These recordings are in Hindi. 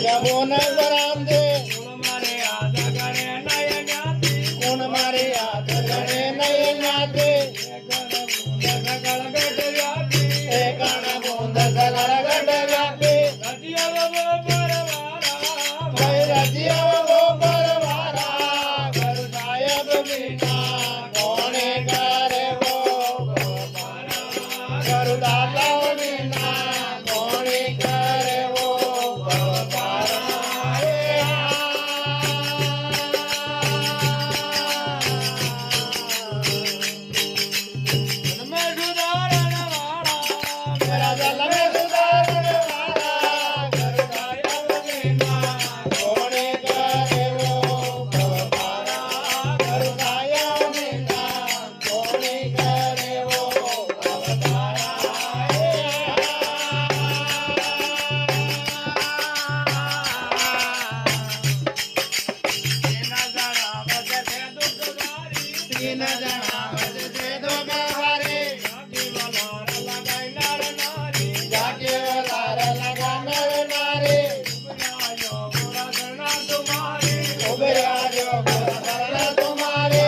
जबो न बराम दे गुण मारे याद करे नय ज्ञाति गुण मारे याद करे नय ज्ञाति सकल गट व्यापी एकण बूंद सकल गट व्यापी रजिया वो परवारा भय रजिया वो परवारा गुरु साहिब बिना कोने करे वो परवारा गुरु दाता बिना कोने करे वो परवारा मैं सुधारण वाला मेरा जल में सुधारण वाला गुरु साहिब बिना कोने करे वो परवारा गुरु साहिब बिना कोने करे वो तीन जना बजते दो गवारे जाके वलार लगा नर नारे उबरा जो गोरा तुम्हारे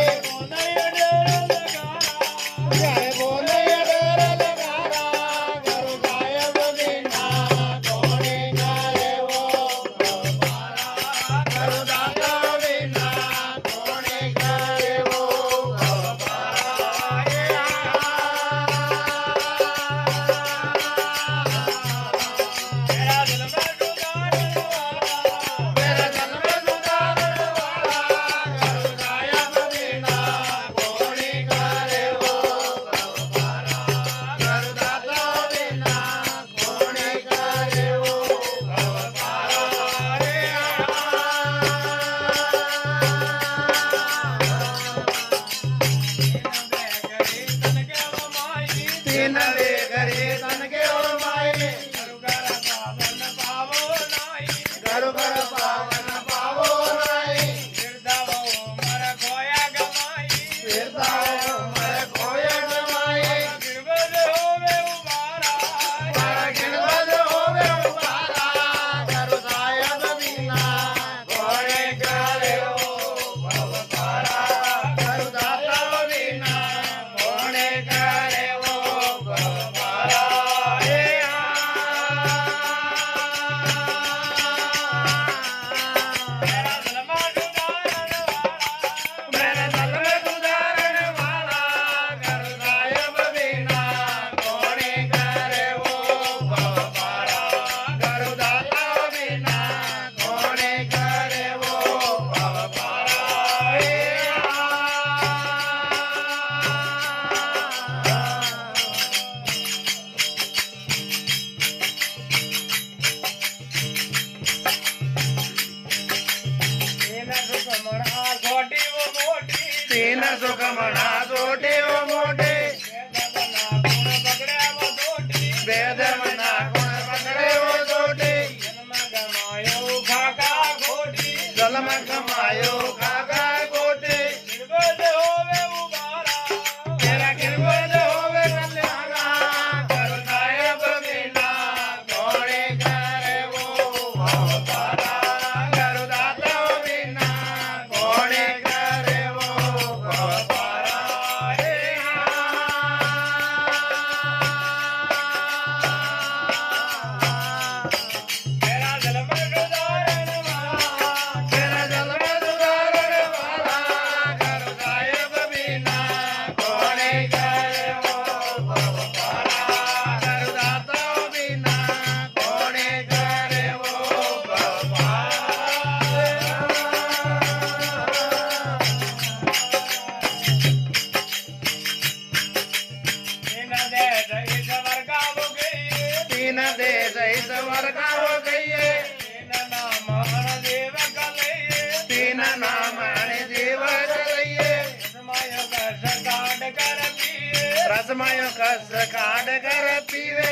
जय बोले डर लगारा गुरु साहिब बिना कोने करे वो परवारा गुरु दाता बिना कोने करे वो मेरा जल में सुधारण वाला गुरु साहिब बिना कोने करे वो परवारा गुरु दाता बिना कोने करे वो तीन वे करे तन के ओ माए घर पर पावन पावो नहीं फिरता उमर खोया जमाए मारा गिनबद होवे उबारा गुरु साहिब बिना कोने करे वो परवारा गुरु दाता बिना कोने करे वो परवारा मेरे जल में सुधारण वाला गुरु साहिब बिना कोने करे वो परवारा गुरु दाता बिना कोने करे वो तीन सुखमना छोटे वो मोटे वेद मना गुण पकड़े वो छोटे जलम कमायो खागा गोटे तेरा गिरबद होवे कल्याणा गुरु साहिब बिना कोने करे वो परवारा गुरु दाता बिना कोने करे वो परवारा तेरा जल में सुधारण वाला गुरु साहिब बिना कोने करे वो परवारा गुरु दाता बिना कोने करे वो तीन देश ईश्वर का हो गई तीन नाम जीव चलिए रसमय कस काट कर पीवे